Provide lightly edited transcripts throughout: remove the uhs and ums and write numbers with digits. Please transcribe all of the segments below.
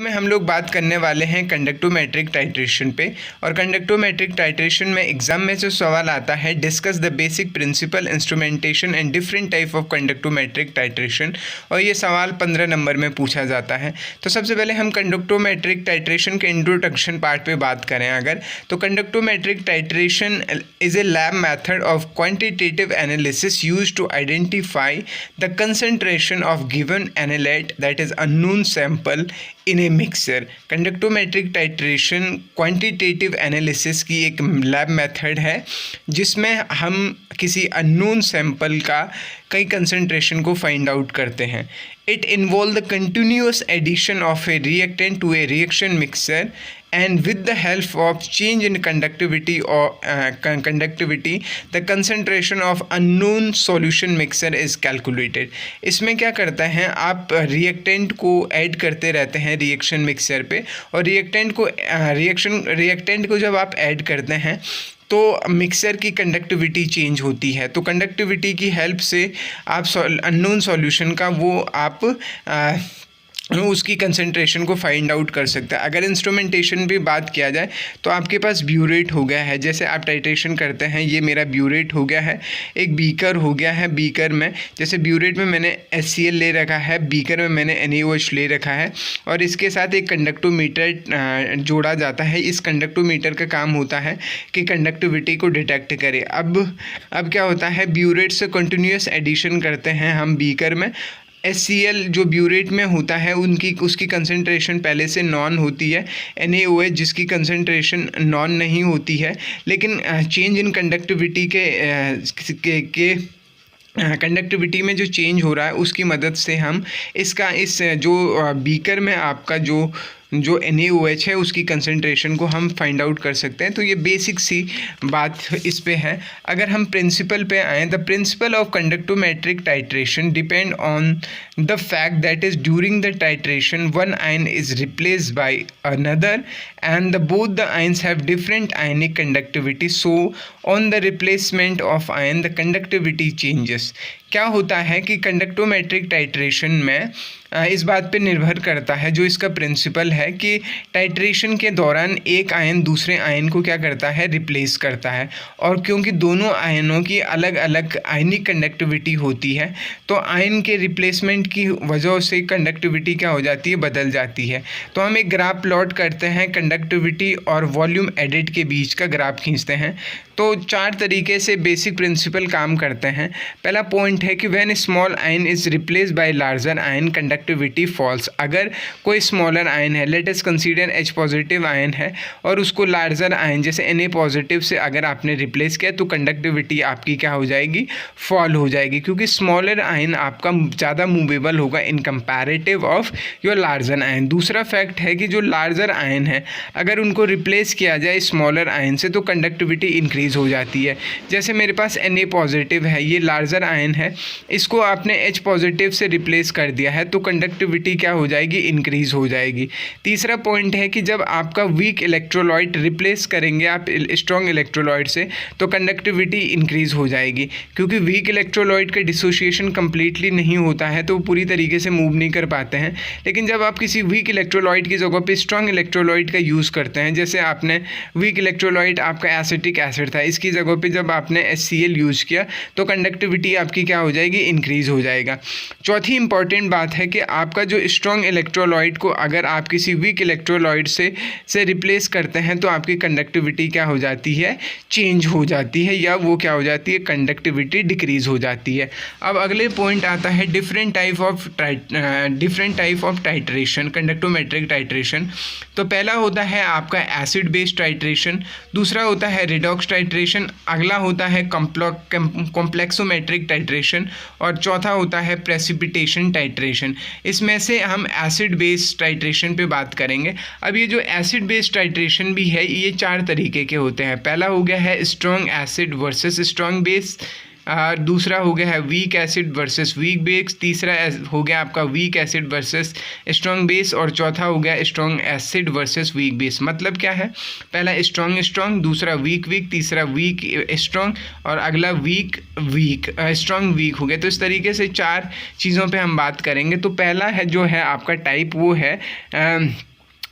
में हम लोग बात करने वाले हैं कंडक्टोमेट्रिक टाइट्रेशन पे। और कंडक्टोमेट्रिक टाइट्रेशन में एग्जाम में जो सवाल आता है, discuss the basic principle instrumentation and different type of conductometric titration, और ये सवाल 15 नंबर में पूछा जाता है। तो सबसे पहले हम कंडक्टोमेट्रिक टाइट्रेशन के इंट्रोडक्शन पार्ट पे बात करें अगर, तो conductometric titration is a lab method of quantitative analysis use to identify the concentration of given analyte that is unknown sample in a mixture. Conductometric titration quantitative analysis की एक lab method है जिसमें हम किसी अननोन सैंपल का कई concentration को find out करते हैं। It involve the continuous addition of a reactant to a reaction mixture and with the help of change in conductivity the concentration of unknown solution mixer is calculated। इसमें क्या करता है, आप reactant को add करते रहते हैं रिएक्शन मिक्सर पे, और रिएक्टेंट को जब आप ऐड करते हैं तो मिक्सर की कंडक्टिविटी चेंज होती है। तो कंडक्टिविटी की हेल्प से आप अननोन सॉल्यूशन का वो आप उसकी कंसंट्रेशन को फाइंड आउट कर सकते हैं। अगर इंस्ट्रूमेंटेशन भी बात किया जाए तो आपके पास ब्यूरेट हो गया है, जैसे आप टाइट्रेशन करते हैं, ये मेरा ब्यूरेट हो गया है। एक बीकर हो गया है, बीकर में जैसे ब्यूरेट में मैंने HCl ले रखा है, बीकर में मैंने NaOH ले रखा है, और इसके साथ एक कंडक्टोमीटर जोड़ा जाता है। इस कंडक्टोमीटर का काम होता है कि कंडक्टिविटी को डिटेक्ट करे। अब क्या होता है, ब्यूरेट से कंटिन्यूस एडिशन करते हैं हम बीकर में। HCl जो ब्यूरेट में होता है उसकी कंसंट्रेशन पहले से नॉन होती है, NaOH जिसकी कंसंट्रेशन नॉन नहीं होती है, लेकिन चेंज इन कंडक्टिविटी के कंडक्टिविटी में जो चेंज हो रहा है उसकी मदद से हम इस जो बीकर में आपका जो NaOH है उसकी कंसंट्रेशन को हम फाइंड आउट कर सकते हैं। तो ये बेसिक सी बात इस पे है। अगर हम प्रिंसिपल पे आएँ, the principle of conductometric titration depend on the fact that is during the titration one ion is replaced by another and both the ions have different ionic conductivity, so on the replacement of ion the conductivity changes. क्या होता है कि conductometric titration में इस बात पे निर्भर करता है, जो इसका प्रिंसिपल है कि टाइट्रेशन के दौरान एक आयन दूसरे आयन को क्या करता है, रिप्लेस करता है। और क्योंकि दोनों आयनों की अलग अलग आयनिक कंडक्टिविटी होती है, तो आयन के रिप्लेसमेंट की वजह से कंडक्टिविटी क्या हो जाती है, बदल जाती है। तो हम एक ग्राफ प्लॉट करते हैं, कंडक्टिविटी और वॉल्यूम एडिड के बीच का ग्राफ खींचते हैं। तो 4 तरीके से बेसिक प्रिंसिपल काम करते हैं। पहला पॉइंट है कि when small ion is replaced by larger ion conductivity falls. अगर कोई स्मॉलर आयन है, let us consider H positive ion है, और उसको लार्जर आयन जैसे Na पॉजिटिव से अगर आपने रिप्लेस किया तो कंडक्टिविटी आपकी क्या हो जाएगी, फॉल हो जाएगी, क्योंकि स्मॉलर आयन आपका ज़्यादा मूवेबल होगा in comparative of your larger ion. दूसरा फैक्ट है कि जो लार्जर आयन है अगर उनको रिप्लेस किया जाए स्मॉलर आयन से तो कंडक्टिविटी इंक्रीज हो जाती है। जैसे मेरे पास Na पॉजिटिव है, ये लार्जर आयन है, इसको आपने H पॉजिटिव से रिप्लेस कर दिया है तो कंडक्टिविटी क्या हो जाएगी, इंक्रीज हो जाएगी। तीसरा पॉइंट है कि जब आपका वीक इलेक्ट्रोलाइट रिप्लेस करेंगे आप स्ट्रॉन्ग इलेक्ट्रोलाइट से तो कंडक्टिविटी इंक्रीज हो जाएगी, क्योंकि वीक इलेक्ट्रोलाइट का डिसोसिएशन कंप्लीटली नहीं होता है तो पूरी तरीके से मूव नहीं कर पाते हैं। लेकिन जब आप किसी वीक इलेक्ट्रोलाइट की जगह पे स्ट्रॉन्ग इलेक्ट्रोलाइट का यूज़ करते हैं, जैसे आपने वीक इलेक्ट्रोलाइट आपका एसिटिक एसिड था, इसकी जगह पे जब आपने HCl यूज़ किया तो कंडक्टिविटी आपकी क्या हो जाएगी, इंक्रीज हो जाएगा। चौथी इंपॉर्टेंट बात है कि आपका जो स्ट्रॉन्ग इलेक्ट्रोलाइट को अगर आप किसी वीक इलेक्ट्रोलाइट से रिप्लेस करते हैं तो आपकी कंडक्टिविटी क्या हो जाती है, चेंज हो जाती है, या वो क्या हो जाती है, कंडक्टिविटी डिक्रीज हो जाती है। अब अगले पॉइंट आता है different type of titration, conductometric titration. तो पहला होता है आपका एसिड बेस्ड टाइट्रेशन, दूसरा होता है रिडॉक्स टाइट्रेशन, अगला होता है कॉम्प्लेक्सोमेट्रिक टाइट्रेशन, और चौथा होता है प्रेसिपिटेशन टाइट्रेशन। इसमें से हम एसिड बेस्ड टाइट्रेशन पे बात करेंगे। अब ये जो एसिड बेस्ड टाइट्रेशन भी है ये 4 तरीके के होते हैं। पहला हो गया है strong acid versus strong base, दूसरा हो गया है week acid versus weak base, तीसरा हो गया आपका week acid versus strong base, और चौथा हो गया strong acid versus weak base. मतलब क्या है, पहला स्ट्रॉन्ग स्ट्रॉन्ग, दूसरा वीक वीक, तीसरा वीक स्ट्रॉन्ग, और अगला वीक वीक स्ट्रॉन्ग वीक हो गया। तो इस तरीके से 4 चीज़ों पे हम बात करेंगे। तो पहला है जो है आपका टाइप वो है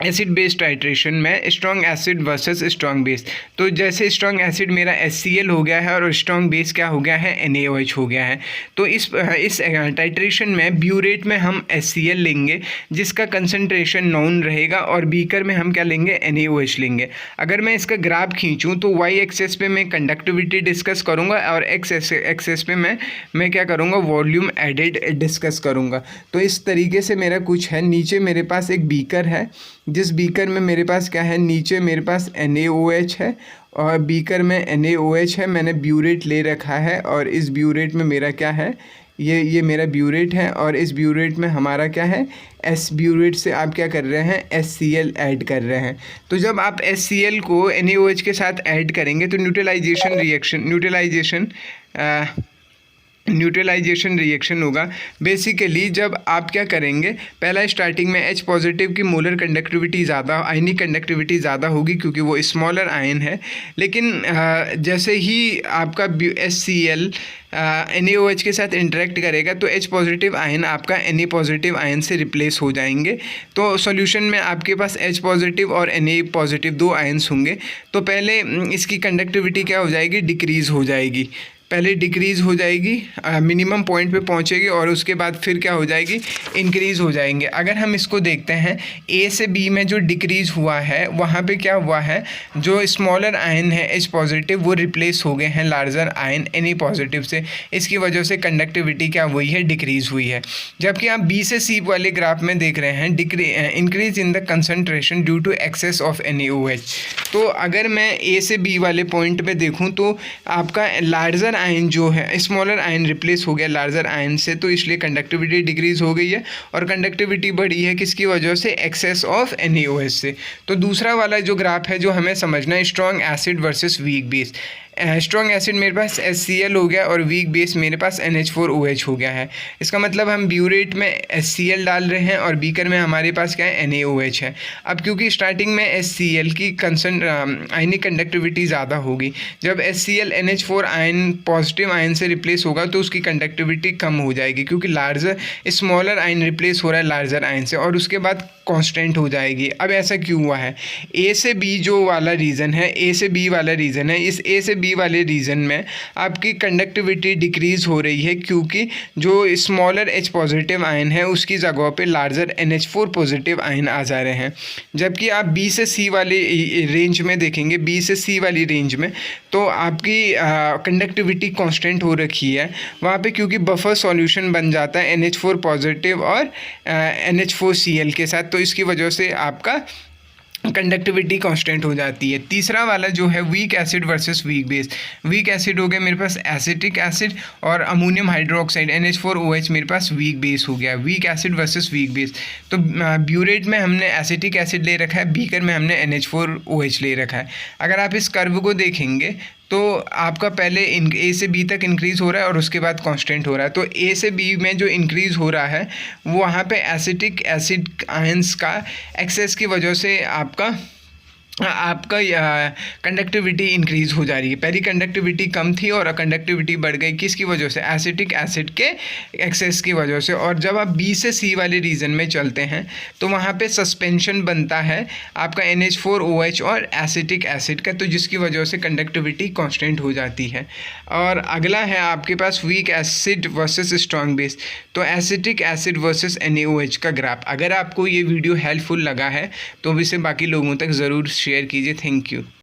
एसिड बेस टाइट्रेशन में strong acid versus strong base. तो जैसे स्ट्रॉन्ग एसिड मेरा HCl हो गया है और स्ट्रॉन्ग बेस क्या हो गया है, NaOH हो गया है। तो इस टाइट्रेशन में ब्यूरेट में हम HCl लेंगे जिसका कंसनट्रेशन नॉन रहेगा, और बीकर में हम क्या लेंगे, NaOH लेंगे। अगर मैं इसका ग्राफ खींचूँ तो वाई एक्सेस पे मैं कंडक्टिविटी डिस्कस करूँगा और एक्स एक्सेस पे मैं क्या करूँगा, वॉल्यूम एडेड डिस्कस करूँगा। तो इस तरीके से मेरा कुछ है। नीचे मेरे पास एक बीकर है, जिस बीकर में मेरे पास क्या है, नीचे मेरे पास NaOH है और बीकर में NaOH है। मैंने ब्यूरेट ले रखा है और इस ब्यूरेट में मेरा क्या है, ये मेरा ब्यूरेट है, और इस ब्यूरेट में हमारा क्या है, एस ब्यूरेट से आप क्या कर रहे हैं, HCl ऐड कर रहे हैं। तो जब आप HCl को NaOH के साथ ऐड करेंगे तो न्यूट्रलाइजेशन रिएक्शन होगा। बेसिकली जब आप क्या करेंगे, पहला स्टार्टिंग में H पॉजिटिव की मोलर कंडक्टिविटी ज़्यादा, आयनिक कंडक्टिविटी ज़्यादा होगी क्योंकि वो स्मॉलर आयन है। लेकिन जैसे ही आपका HCl NaOH के साथ इंटरेक्ट करेगा तो H पॉजिटिव आयन आपका Na पॉजिटिव आयन से रिप्लेस हो जाएंगे। तो सॉल्यूशन में आपके पास H पॉजिटिव और Na पॉजिटिव 2 आयन्स होंगे। तो पहले इसकी कंडक्टिविटी क्या हो जाएगी, डिक्रीज़ हो जाएगी। पहले डिक्रीज़ हो जाएगी, मिनिमम पॉइंट पे पहुंचेगी, और उसके बाद फिर क्या हो जाएगी, इंक्रीज़ हो जाएंगे। अगर हम इसको देखते हैं, A से B में जो डिक्रीज़ हुआ है वहाँ पे क्या हुआ है, जो स्मॉलर आयन है H पॉजिटिव वो रिप्लेस हो गए हैं लार्जर आयन Na पॉजिटिव से। इसकी वजह से कंडक्टिविटी क्या हुई है, डिक्रीज़ हुई है। जबकि आप B से C वाले ग्राफ में देख रहे हैं increase in the concentration due to excess of NaOH। तो अगर मैं A से B वाले पॉइंट पे देखूँ तो आपका लार्जर आयन जो है, स्मॉलर आयन रिप्लेस हो गया लार्जर आयन से, तो इसलिए कंडक्टिविटी डिक्रीज हो गई है, और कंडक्टिविटी बढ़ी है किसकी वजह से, एक्सेस ऑफ NaOH से। तो दूसरा वाला जो ग्राफ है जो हमें समझना है, strong acid versus weak base. Strong acid मेरे पास HCl हो गया और वीक बेस मेरे पास NH4OH हो गया है। इसका मतलब हम ब्यूरेट में HCl डाल रहे हैं और बीकर में हमारे पास क्या है, NaOH है। अब क्योंकि स्टार्टिंग में HCl की आयनिक कंडक्टिविटी ज़्यादा होगी, जब HCl NH4 ion positive ion से रिप्लेस होगा तो उसकी कंडक्टिविटी कम हो जाएगी, क्योंकि लार्जर स्मॉलर आयन रिप्लेस हो रहा है लार्जर आयन से, और उसके बाद कांस्टेंट हो जाएगी। अब ऐसा क्यों हुआ है, A से B जो वाला रीज़न है, A से B वाला रीज़न है, इस A से B वाले रीजन में आपकी कंडक्टिविटी डिक्रीज़ हो रही है, क्योंकि जो स्मॉलर H पॉजिटिव आयन है उसकी जगह पे लार्जर NH4 पॉजिटिव आयन आ जा रहे हैं। जबकि आप B से C वाले रेंज में देखेंगे, B से C वाली रेंज में तो आपकी कंडक्टिविटी कांस्टेंट हो रखी है वहाँ पे, क्योंकि बफर सॉल्यूशन बन जाता है NH4 पॉजिटिव और NH4Cl के साथ, तो इसकी वजह से आपका कंडक्टिविटी कांस्टेंट हो जाती है। तीसरा वाला जो है week acid versus weak base. Weak acid हो गया मेरे पास एसिटिक एसिड, और अमोनियम हाइड्रोक्साइड NH4OH मेरे पास वीक बेस हो गया। Week acid versus weak base, तो ब्यूरेट में हमने एसिटिक एसिड ले रखा है, बीकर में हमने NH4OH ले रखा है। अगर आप इस कर्व को देखेंगे तो आपका पहले A से B तक इंक्रीज़ हो रहा है और उसके बाद कांस्टेंट हो रहा है। तो A से B में जो इंक्रीज़ हो रहा है वो वहाँ पे एसिटिक एसिड आयंस का एक्सेस की वजह से आपका कंडक्टिविटी इंक्रीज़ हो जा रही है। पहली कंडक्टिविटी कम थी और कंडक्टिविटी बढ़ गई, किसकी वजह से, एसिटिक एसिड के एक्सेस की वजह से। और जब आप B से C वाले रीजन में चलते हैं तो वहाँ पे सस्पेंशन बनता है आपका NH4OH और एसिटिक एसिड का, तो जिसकी वजह से कंडक्टिविटी कांस्टेंट हो जाती है। और अगला है आपके पास weak acid versus strong base. तो एसिटिक एसिड वर्सेस NaOH का ग्राफ। अगर आपको ये वीडियो हेल्पफुल लगा है तो इसे बाकी लोगों तक ज़रूर शेयर कीजिए। Thank you.